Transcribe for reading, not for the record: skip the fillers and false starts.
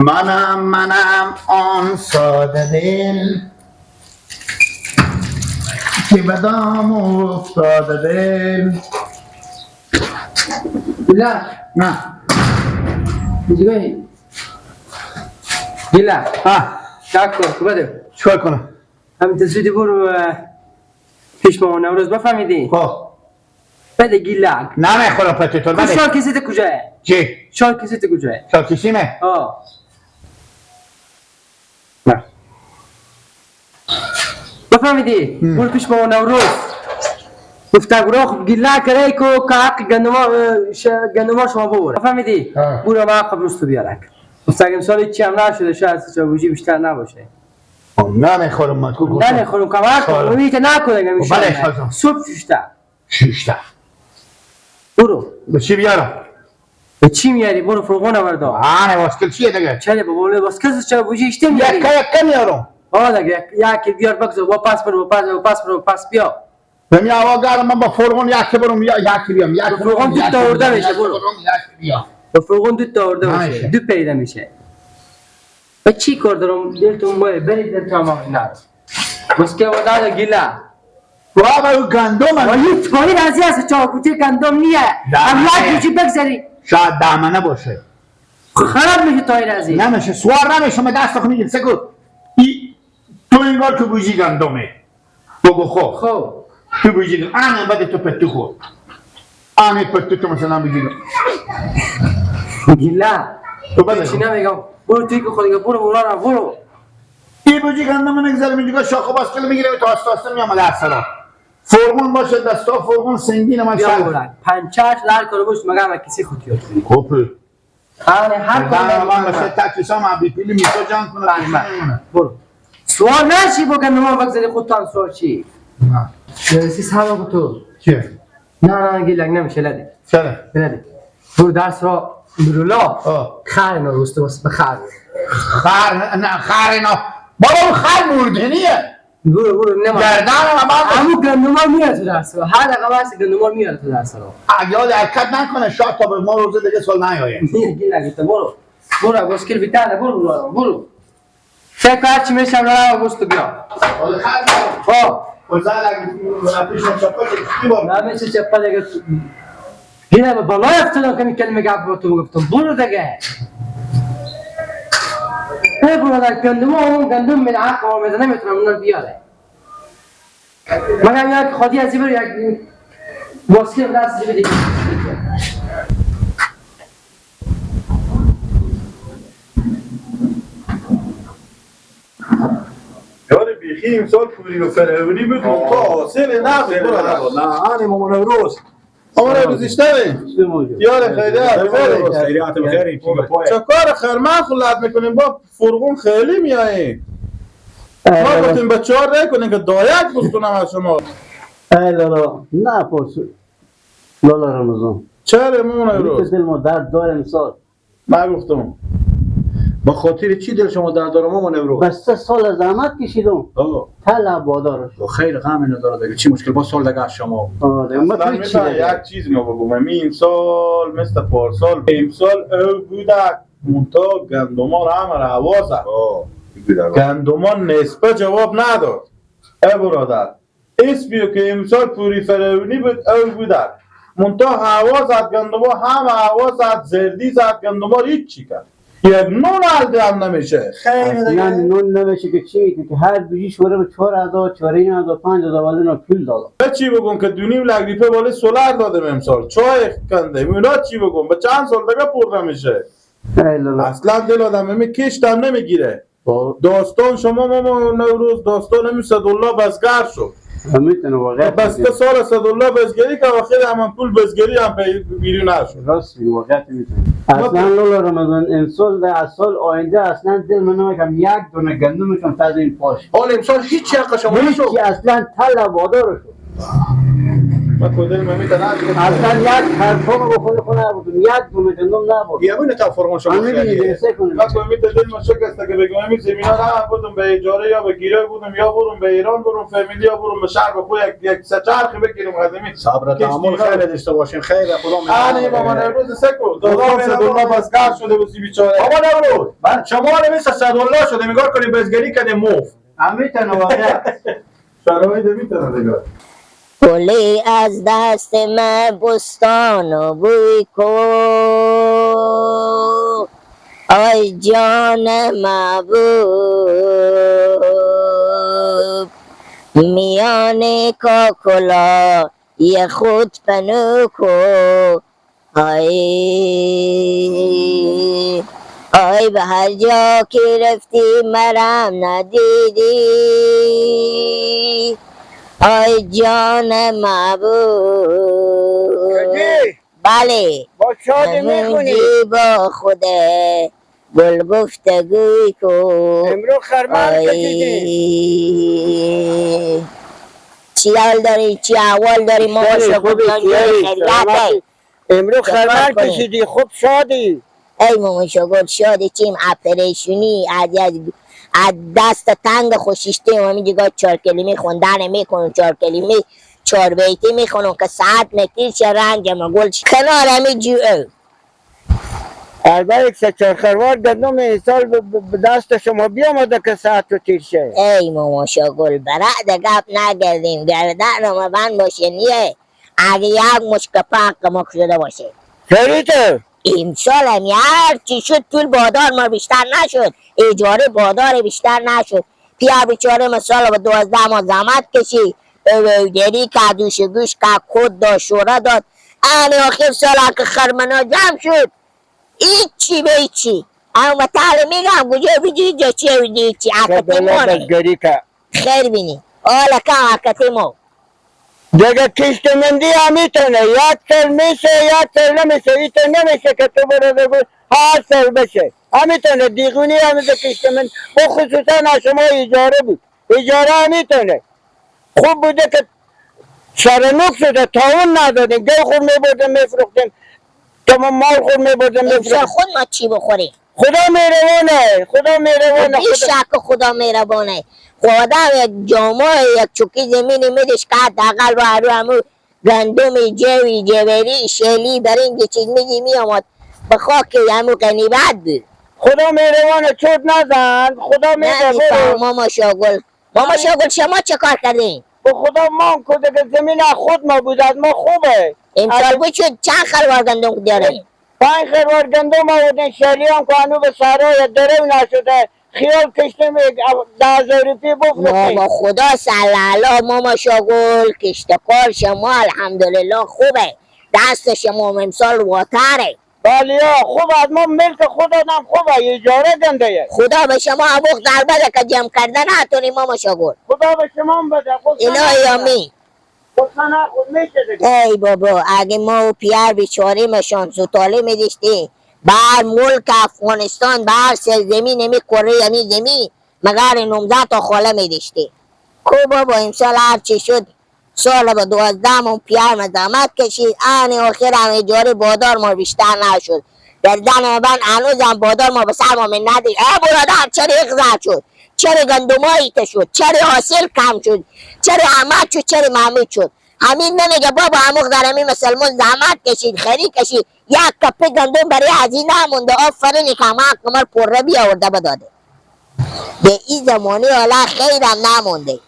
منم آن ساده دل که بدام افتاده دل. گیلا نه دیگه گیلا چک کن که بده چکار کنم؟ همین تصویدی برو پیش مامان نوروز بفهمیدی؟ خب بده گیلا نمیخورم پتیتون بده. شال کسیت کجاه؟ چی؟ شال کسیت کجاه؟ شال کشیمه؟ نه بفهمیدی؟ برو پیش مامان نوروز گفتگو خب گیلا کرای که حق گندما شما ببره بفهمیدی؟ برو ما قبل تو بیارک گفتگو امسال چی هم نشده شاید سچابوجی بیشتر نباشه نمیخورم من نمیخورم کمک کن امیده نکنه بله صبح شیشته برو به چی بیارم؟ به چی میاری؟ برو فرغون آوردا واسکل چیه دیگه؟ چله بابا واسکل چابوجی اشته میاری یک میارم دیگه یکی بیار بگذار و پس برو پس بیا بمی آوا گرم من با فرغون یکی برم یکی بیام فرغون دو تا ارده میشه برو با فرغون دو تا ارده میشه دو پیدا میشه و چی کار دارم دلتون باید برید در تمام نار بس که ودا گیلا بابا گندم ولی توی رازی است چاکوتی گندم نیه هم یکی بگذاری شاید دامنه باشه خراب میشه توی رازی نمیشه سوار نمیشه من دست میگیرم سکو تو انگار که بوجی گندمه بگو خب تو بوجی گندم آنه بده تو پتو خود آنه پتو تو مثلا بوجی گیلا تو بده چی نمیگم برو توی که خودی برو این بوجی گندم نگذارم اینجا شاخو باسکل میگیرم تا آستاسته میام در سرا فرغون باشه دستا فرغون سنگین من بیا برن پنچاش لار کرو باش مگه کسی خودیات کنی خوبه هر کار من باشه تکیسا من بیپیلی میتو جان کنه برو سوال نشی با گندم بگذاری خودتان سوال چی نه سی سالا تو چه نه گیلک نمیشه لده چرا برو درس را برولا خر اینا روسته واسه بخر خر اینا بابا خر مردنیه برو نمار گردن همون گندما میاد تو درس را هر دقیقه بس گندما میاد تو درس را اگه حرکت نکنه شاید تا به ما روزه دیگه سال نیایه گیلک برو بسکر بیتانه برو چه کار چی میشم را بستو بیا نمیشه چپل اگه گیره به بالای افتادم که کلمه گفت با تو گفتم برو دیگه برو در گندم من عقب آمده نمیتونم اونو بیاره مگر یک خودی ازی برو یک باسکر دست زی بدی یاد بیخی امسال پوری و فرعونی بود تا حاصل نبود نه آنی مامان نوروز مامان نوروز اشتره یاد خیریات بخیری چکار خرمن خلط میکنیم با فرغون خیلی میاییم ما گفتیم بچه ها نکنیم که دایک بستونم از شما ای لالا نه پرسو لالا رمضان چرا مامان نوروز دل ما درد داره امسال من گفتم با خاطر چی دل شما درد داره مامان نوروز بس 3 سال زحمت کشیدم طلب بادارش با خیر غم نداره دیگه چی مشکل با سال دیگه از شما اصلا میتونم یک چیز ما بگم این سال مثل پارسال امسال او بودک منطقه گندما را همه را حوازه گندما نسبه جواب نداد ای برادر اسمیو که امسال پوری فرعونی بود او بودک منطقه حوازت گندما همه حوازت زردی زد گندما هیچ چی کرد یک نون علده هم نمیشه خیلی دیگه نون نمیشه که چی میگه که هر دویی شوره به 4000 4000 5000 ولی نه پول داده چی بگم که دونیم لگریپه بالا سولار دادم امسال چای کنده میلا چی بگم به چند سال دیگه پر نمیشه اصلا دل آدم کشتم نمیگیره داستان شما ماما نوروز داستان همی صدالله بزگر شد میتونه واقعا بس که سال صدالله بزگری که واخیر همان پول بزگری هم بیرون نشد راست واقعا میتونه اصلا لالا رمضان امسال در سال آینده اصلا دل من نمیکنم یک دونه گندم میکنم تا این پاش حال امسال هیچ حق شما نشد اصلا طلب وادار شد من کدل ممی اصلا یک حرفا رو بخونه خونه نبودم، یک دونه گندم نبود. یا بینه تا فرمان شما می‌بینی سه کنه. من کمی دل ما شکست که بگم همین زمینا نه بودم به اجاره یا به گیره بودم یا برم به ایران برم فامیلی یا برم به شهر به خود یک سچرخی بگیرم قدمی صبر تحمل خیلی داشته باشین خیلی خدا آره بابا نوروز سکو دو بازگار شده بودی بیچاره بابا نوروز من شما نمیشه صدالله شده میگار کنی بزگری کنی موف همیتونه واقعا. شرایط میتونه دیگه گلی از دست من بستان و بوی کو آی جان محبوب میان کاکلا یه خود پنو کو آی به هر جا که رفتی مرم ندیدی آی جان محبوب بله با شادی میخونی با خوده گل گفتگوی کو امرو خرمن کشیدی چی حال داری چی احوال داری ما خوبی خیریته امرو خرمن کشیدی خوب شادی ای مامان شاگرد شادی چیم اپریشونی از دست تنگ خوشیشتیم همین دیگه 4 کلمه خوندن میکنم 4 کلمه 4 بیتی میخونم که ساعت نتیر شه رنجم گل کنار همین جوه البته یک سچار خروار گندم این سال به دست شما بیامده که ساعت رو تیر شه ای مامان شاگرد برعد گپ نگردیم گردن رو مبند باشه نیه اگه یک مشک پاک شده باشه خریده امسال هم هر چی شد پول بادار ما بیشتر نشد اجاره بادار بیشتر نشد پیا بیچاره مثال با 12 ماه زحمت کشی دری که دوش گوش که کد داد شوره داد این آخر سال که خرمنا جمع شد ایچی به ایچی اما مطال میگم کجا بیدی جا چه بیدی ایچی عکتی مانه خیر بینی حالا که عکتی ما دیگه کشت مندی هم میتونه یک سال میشه یک سال نمیشه ایتون نمیشه که تو برو بگو 8 سال بشه همیتونه دیگونی همیشه کشت مند با خصوصا شما اجاره بود اجاره همیتونه خوب بوده که سرنوک شده تاون ندادیم گل خور میبردیم میفروختیم تمام مال خور میبردیم امسال میفروختیم خود ما چی بخوریم خدا میروانه خدا میروانه بی شک خدا مهربانه خدا یک جامعه یک چوکی زمینی میدش که حداقل رو همون گندم جوی جوری شلی برنج چیز میگی میامد به خاک همون غنیمت بود خدا میروانه چوت نزن خدا نمیفهم میروانه ماما شاگل شما چه کار کردین؟ به خدا مان کده که زمین خود ما بود از ما خوبه امسال بود شد چند خلوار گندم داره؟ 5 خروار گندم آوردن شلی هم که هنو به سرای درو نشده خیال کشتیم 10,000 روپیه بفروختیم با خدا سلالا ماما شاگل کشتکار شما الحمدلله خوبه دست شما امسال واتره بله خوب از ما ملک خود آدم خوبه اجاره گنده خدا به شما عبوق در بده که جمع کردن نتونی ماما شاگل خدا به شما هم بده الهی آمین خودسانه خود میشه دیگه ای بابا اگه ما و پیار بیچاره مشان سوتاله میدشتی بر ملک افغانستان بر سرزمین نمی کره یعنی زمین مگر 19 تا خاله میدشتی کو بابا امسال هر چی شد سال با 12 مون پیار مزامت کشید آن آخر هم اجاره بادار ما بیشتر نشد گردن من هنوزم بادار ما به سر ما من ندید ای برادر چرا اخزر شد چرا گندمایی شد چرا حاصل کم شد چرا احمد شد چرا محمود شد همین نمیگه بابا اموق درمی مسلمان زحمت کشید خری کشید یک کپه گندم برای هزینه مونده آفرین که همه کمر پره بیاورده بداده به این زمانی حالا خیرم نمونده